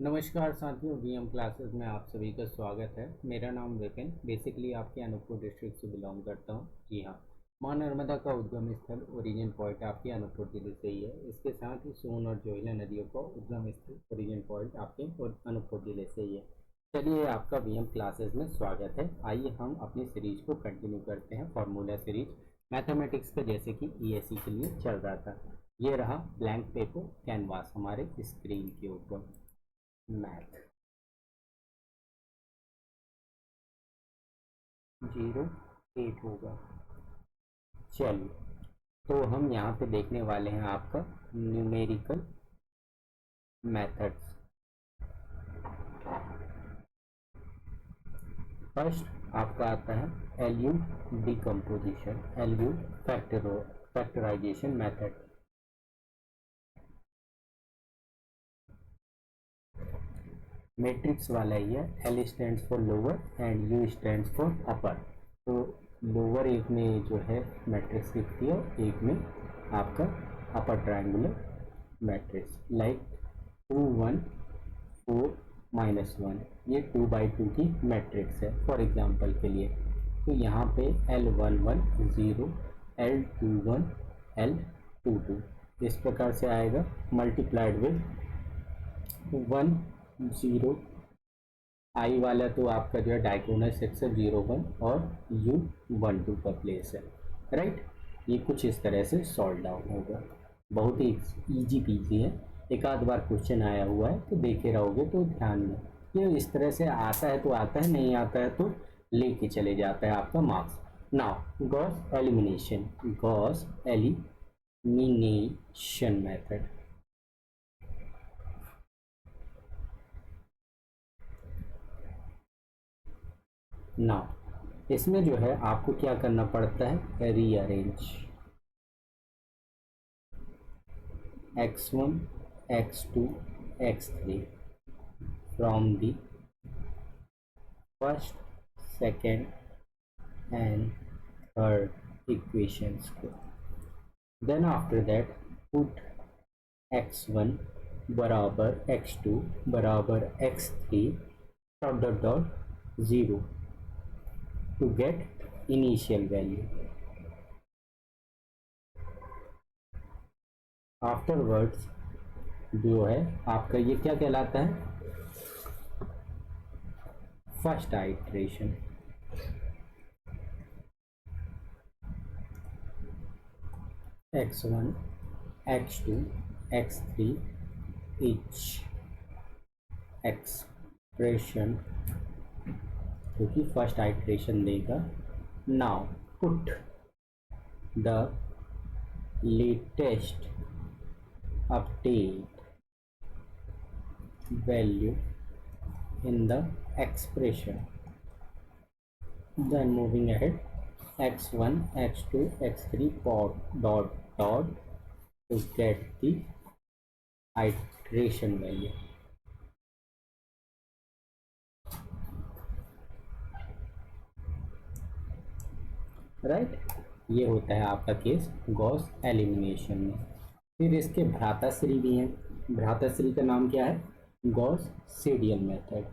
नमस्कार साथियों, VM classes में आप सभी का स्वागत है। मेरा नाम विपिन, बेसिकली आपके अनूपपुर डिस्ट्रिक्ट से बिलोंग करता हूँ। जी हाँ, माँ नर्मदा का उद्गम स्थल ओरिजिन पॉइंट आपके अनूपपुर जिले से ही है। इसके साथ ही सोन और जोहिला नदियों का उद्गम स्थल ओरिजिन पॉइंट आपके अनूपपुर जिले से ही है। चलिए, आपका वीएम क्लासेस में स्वागत है। आइए हम अपनी सीरीज को कंटिन्यू करते हैं। फार्मूला सीरीज मैथमेटिक्स का, जैसे कि ईएसई के लिए चल रहा था। ये रहा ब्लैंक पेपर कैनवास हमारे स्क्रीन के ऊपर। मैथ 08 होगा। चलिए, तो हम यहाँ पे देखने वाले हैं आपका न्यूमेरिकल मेथड्स। फर्स्ट आपका आता है LU decomposition, LU factorisation method. Matrix वाला ही है। L stands for lower and U stands for upper. तो लोअर एक में जो है मैट्रिक्स लिखती है, एक में आपका अपर ट्रायंगुलर मैट्रिक्स। लाइक 2 1 4 -1, ये 2 by 2 की मैट्रिक्स है फॉर एग्जांपल के लिए। तो यहाँ पे L11 0, L21 L22 इस प्रकार से आएगा, मल्टीप्लाइड विद 1 0। आई वाला तो आपका जो है डायगोनल सेक्शन 0 1 और U12 का प्लेस है, राइट। ये कुछ इस तरह से सॉल्व डाउन होगा। बहुत ही इजी पीजी है। एक आध बार क्वेश्चन आया हुआ है तो देखे रहोगे तो ध्यान में। ये इस तरह से आता है तो आता है, नहीं आता है तो लेके चले जाता है आपका marks. Now Gauss elimination, Gauss elimination method. Now इसमें जो है आपको क्या करना पड़ता है, rearrange x1 x2 x3 from the first, second and third equations को। Then after that put x1 बराबर x2 बराबर x3 dot dot dot 0 to get initial value. Afterwards जो है आपका ये क्या कहलाता है, first iteration. x1 x2 x3 each expression जो कि फर्स्ट आइट्रेशन देगा। Now put the latest update value in the expression, then moving ahead x1 x2 x3 dot dot to get the iteration value. Right, ये होता है आपका case Gauss elimination में। फिर इसके भ्राताश्री भी हैं। भ्राताश्री का नाम क्या है, गॉस सीडियल मेथड,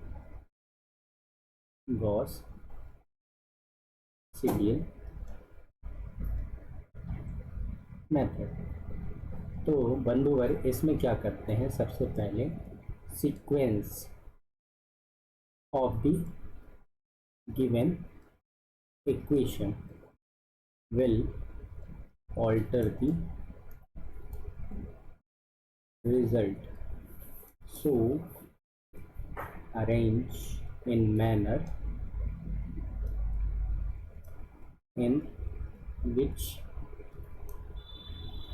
गॉस सीडियल मेथड। तो बंधुवर इसमें क्या करते हैं, सबसे पहले sequence of the given equation will alter the result, so arrange in manner in which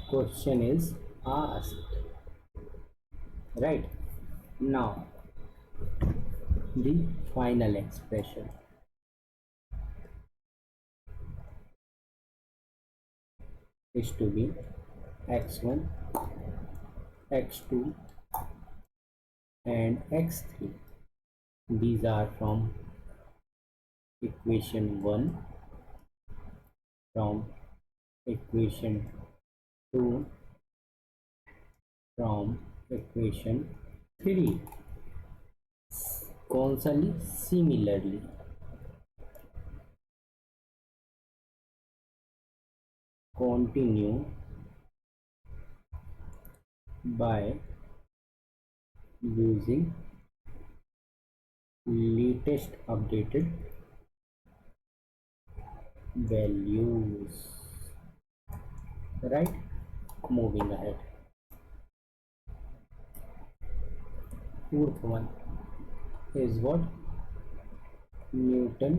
question is asked. Right, now the final expression is to be x1 x2 and x3. These are from equation 1, from equation 2, from equation 3 कौन सा ली? Similarly. Continue by using latest updated values, right? Moving ahead, fourth one is what? Newton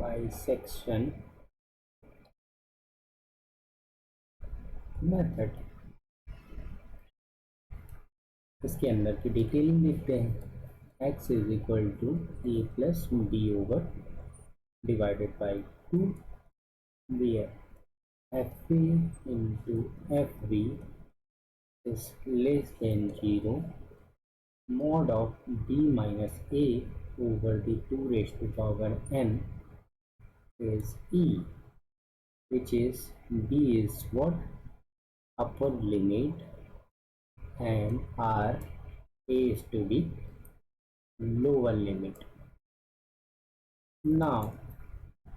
bisection method। इसके अंदर की detailing देखते हैं। x is equal to a plus b over divided by 2, where f a into f b is less than 0, mod of b minus a over the 2 raised to power n is e, which is b is what? Upper limit, and r a is to be lower limit. Now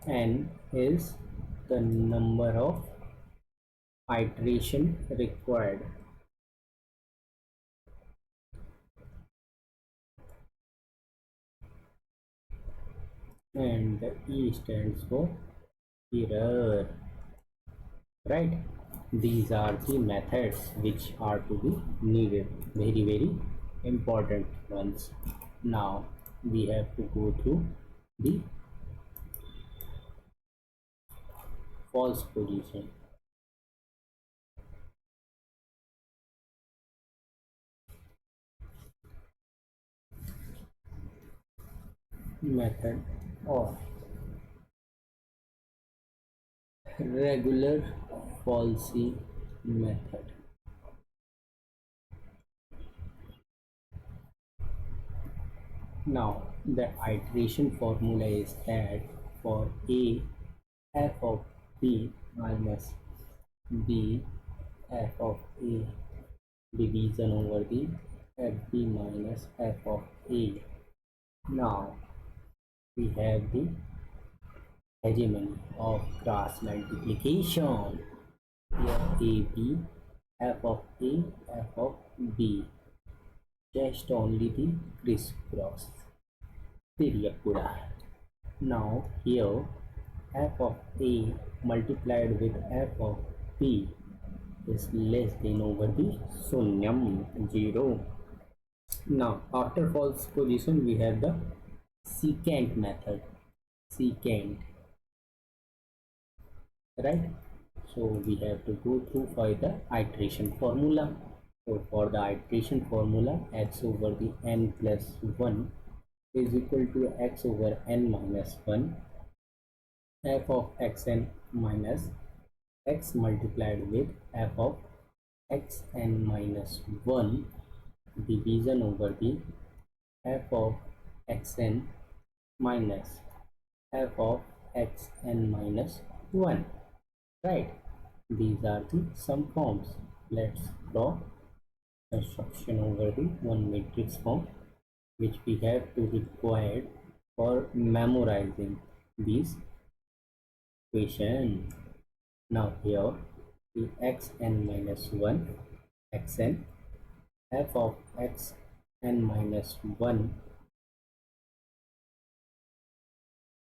n is the number of iteration required, and the E stands for error, right? These are the methods which are to be needed, very important ones. Now we have to go through the false position method or regular falsy method. Now the iteration formula is that for a, f of b minus b f of a division over the fb minus f of a. Now we have the hegemony of cross multiplication. Here ab, f of a, f of b, just only the crisscross period. Now here f of a multiplied with f of b is less than over the sunyam 0. Now after false position we have the secant method, secant, right? So we have to go through for the iteration formula. So for the iteration formula, x over the n plus 1 is equal to x over n minus 1, f of xn minus x multiplied with f of xn minus 1 division over the f of xn minus f of xn minus 1, right? These are the sum forms. Let's draw construction over the one matrix form which we have to required for memorizing these equation. Now here the xn minus 1 xn f of xn minus 1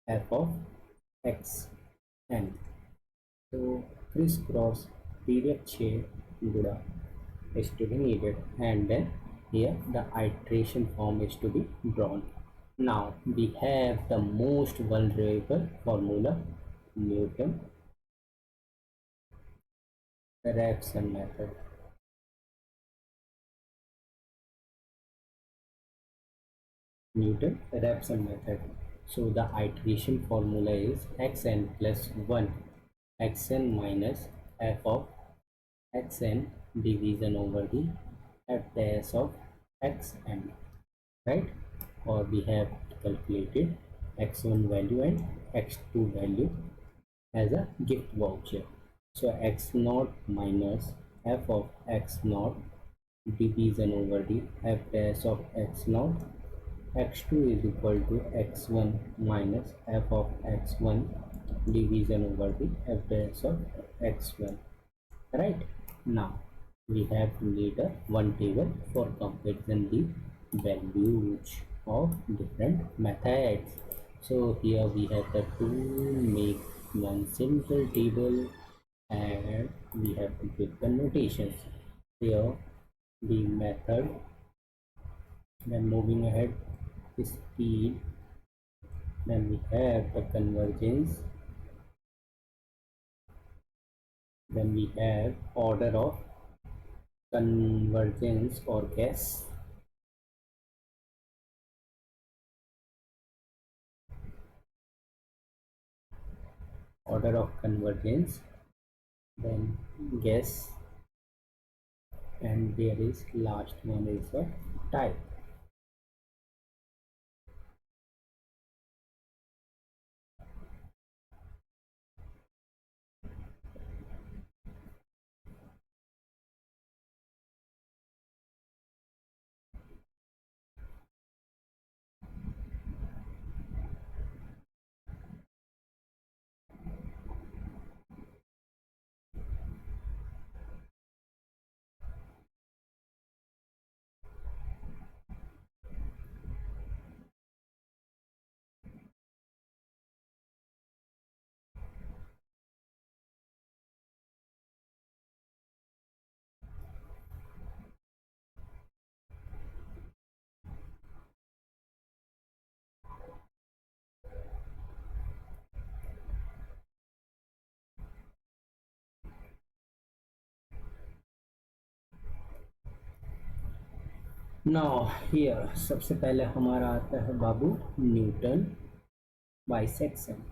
f of xn. So crisscross period chain guda is to be needed, and then here the iteration form is to be drawn. Now we have the most vulnerable formula, Newton Raphson method. Newton Raphson method. So the iteration formula is xn plus 1 xn minus f of xn division over the f dash of xn, right? Or we have calculated x1 value and x2 value as a gift voucher. So x naught minus f of x naught division over the f dash of x naught. X2 is equal to x1 minus f of x1 division over the f dash of x1. Right? Now we have made a one table for comparison the values of different methods. So here we have the two make one simple table, and we have to give the notations. Here the method, then moving ahead, speed, then we have the convergence, then we have order of convergence or guess, order of convergence, then guess, and there is last one is a type. Now here सबसे पहले हमारा आता है बाबू Newton bisection.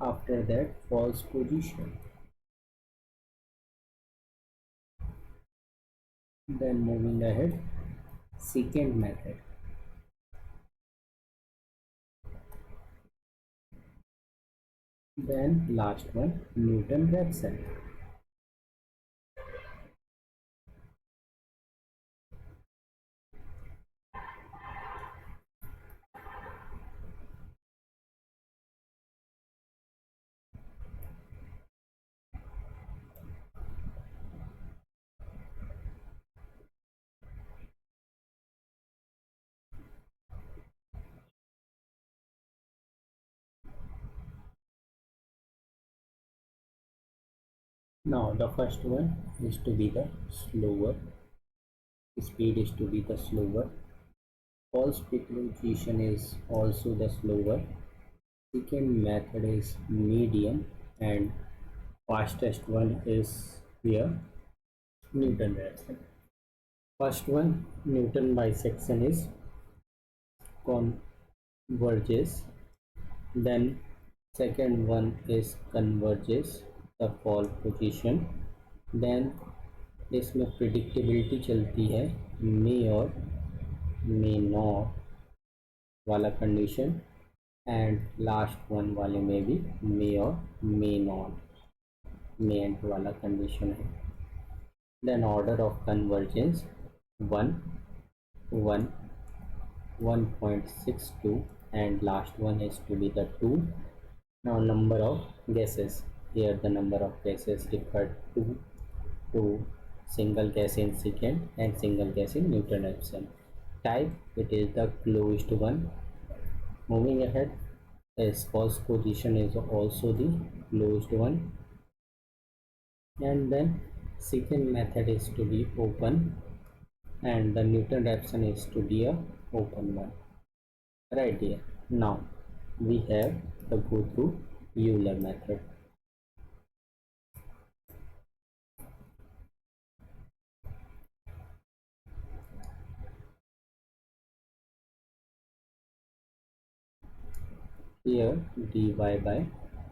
After that, false position. Then moving ahead, secant method. Then last one, Newton-Raphson. Now the first one is to be the slower, speed is to be the slower, false position is also the slower, second method is medium, and fastest one is here Newton-Raphson. First one, Newton bisection, is converges. Then second one is converges, the fall position. Then इसमें predictability चलती है may और may not वाला condition, and last one वाले में भी may और may not may and वाला कंडीशन है. Then order of convergence 1 1 1.62, and last one is to be the 2. Now number of guesses, here the number of guesses referred to single guess in secant and single guess in Newton-Raphson. Type, it is the closed one. Moving ahead, is false position is also the closed one, and then secant method is to be open, and the Newton-Raphson is to be a open one. Right here. Now we have to go through Euler method. Here dy by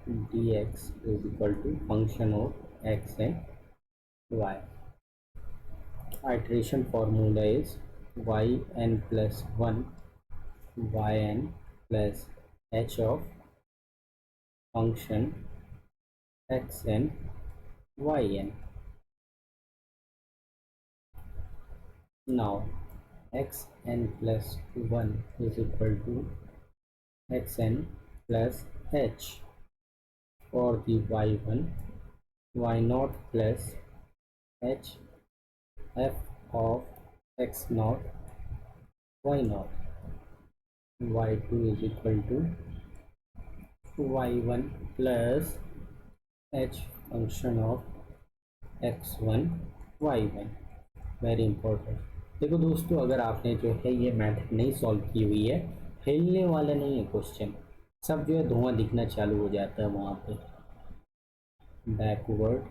dx is equal to function of x and y. Iteration formula is yn plus 1 yn plus h of function xn yn. Now xn plus 1 is equal to xn plus h. For the y1, y0 plus h f of x0 y0. y2 is equal to y1 plus h function of x1 y1. Very important. देखो दोस्तों, अगर आपने जो है ये method नहीं solve की हुई है, हिलने वाला नहीं है क्वेश्चन, सब जो है धुआं दिखना चालू हो जाता है वहाँ पे। बैकवर्ड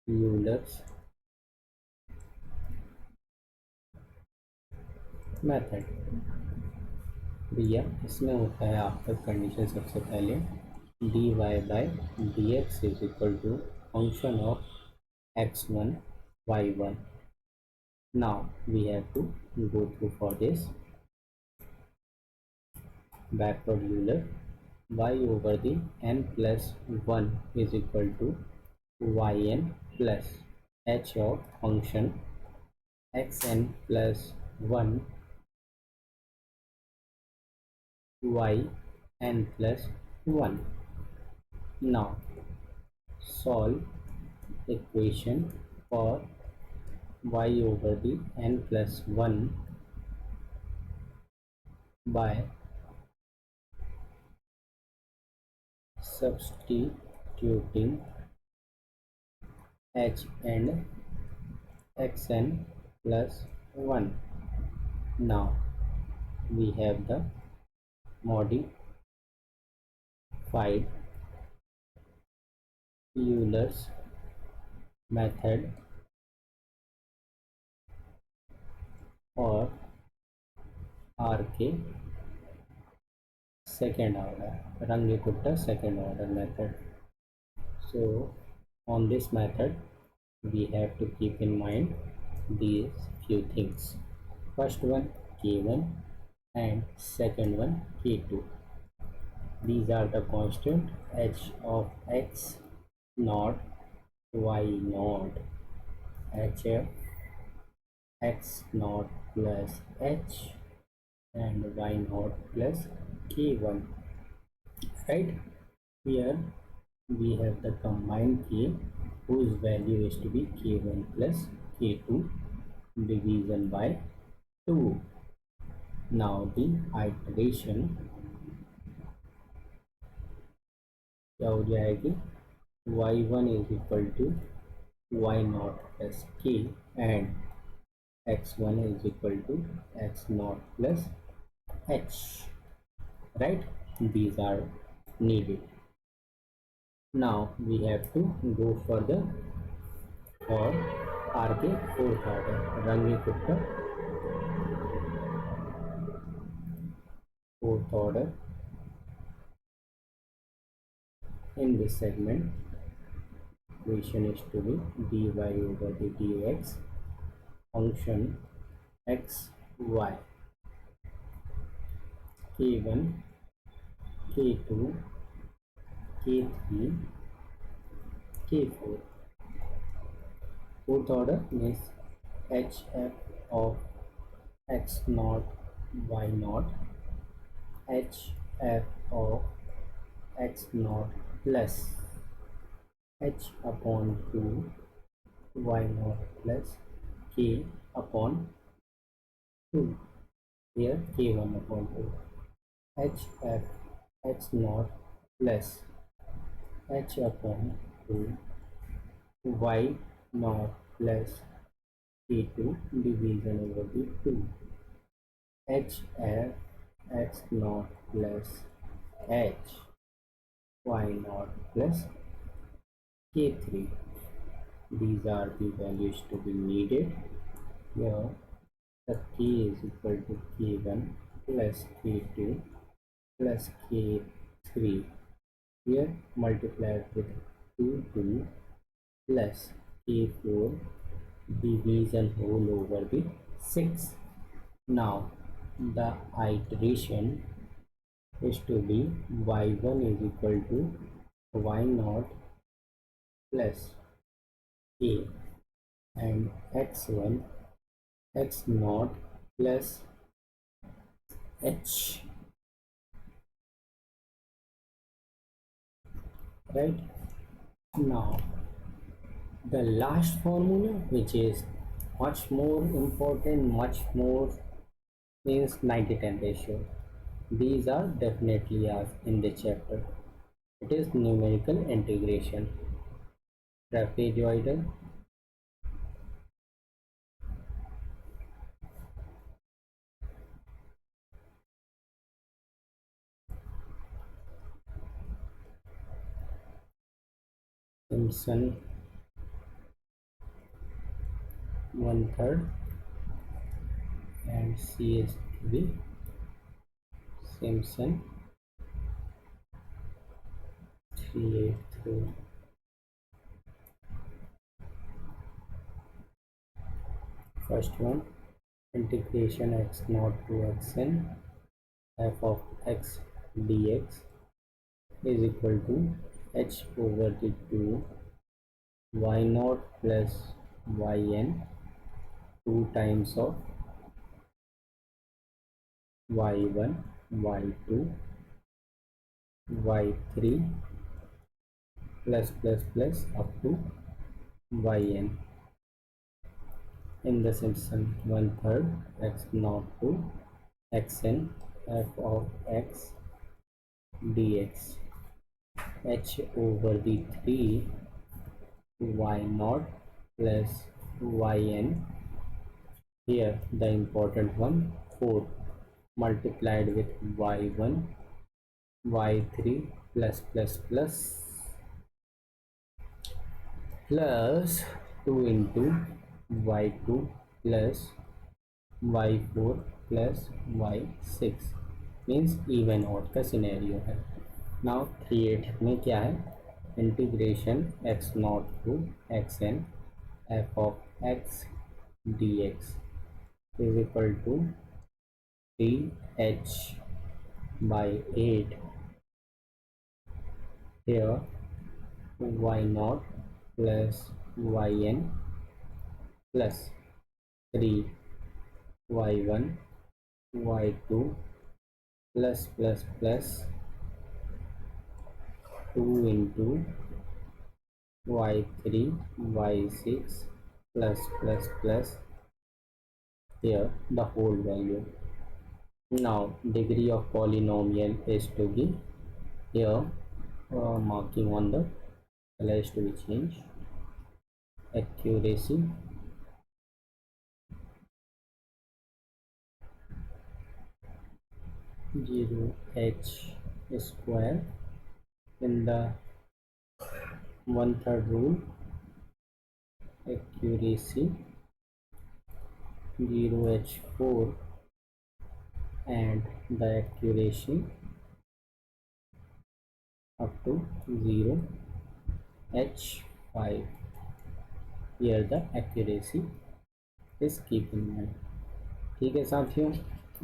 यूलर्स मेथड भैया, इसमें होता है आपका कंडीशन सबसे पहले dy by d x is equal to function of x1 y1. Now we have to go through for this backward Euler. Y over the n plus 1 is equal to yn plus h of function xn plus 1 yn plus 1. Now solve equation for y over the n plus 1 by substituting h and xn plus 1. Now we have the modified Euler's method or RK second order, Rangikutta second order method. So on this method we have to keep in mind these few things. First one k1 and second one k2. These are the constant h of x naught y naught hf x naught plus h and y naught plus k1. Right, here we have the combined k whose value is to be k1 plus k2 division by 2. Now the iteration क्या हो जाएगी, y1 is equal to y naught plus k and x1 is equal to x naught plus h. Right, these are needed. Now we have to go further for RK fourth order, Rangikutta fourth order. In this segment equation is to be dy over the dx function x y k1 k2 k3 k4. Fourth order means hf of x naught y naught hf of x naught plus h upon 2 y naught plus k upon 2. Here k1 upon 2 hf x naught plus h upon 2 y naught plus k2 division over the 2 hf x naught plus h y naught plus k3. These are the values to be needed. Here the k is equal to k1 plus k2 plus k3. Here multiplied with 2 plus k4 division whole over the 6. Now the iteration is to be y1 is equal to y naught plus a, and x1 x naught plus h, right? Now the last formula, which is much more important, much more, means 90-10 ratio. These are definitely asked in the chapter. It is numerical integration. Trapezoidal, Simpson 1/3, and C is to be Simpson 3/8. First one, integration x naught to xn f of x dx is equal to h over the 2 y naught plus yn 2 times of y1 y2 y3 plus up to yn in the Simpson 1/3 x naught to xn f of x dx h over the 3 y naught plus yn, here the important one 4 multiplied with y1 y3 plus 2 into y2 plus y4 plus y6, means even odd का scenario है. Now 3/8 में क्या है, integration x naught to x n f of x d x is equal to 3h by 8. Here y naught plus yn plus 3 y1 y2 plus 2 into y3 y6 plus here the whole value. Now degree of polynomial is to be here, marking on the color is to be changed. Accuracy, zero h square in the 1/3 rule. Accuracy 0h4 and the accuracy up to 0h5. Here the accuracy is keep in mind. ठीक है साथियों,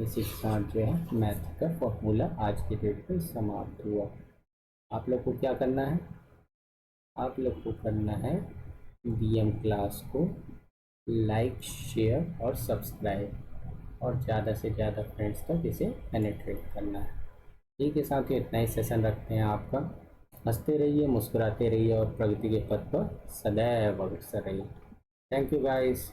इसी के साथ जो है math का formula आज के डेट पे समाप्त हुआ. आप लोग को क्या करना है, आप लोग को करना है बीएम क्लास को लाइक शेयर और सब्सक्राइब और ज़्यादा से ज़्यादा फ्रेंड्स तक इसे पेनिट्रेट करना है. ठीक है साथियों, इतना ही सेशन रखते हैं आपका. हंसते रहिए, मुस्कुराते रहिए और प्रगति के पथ पर सदैव अग्रसर रहिए. Thank you guys.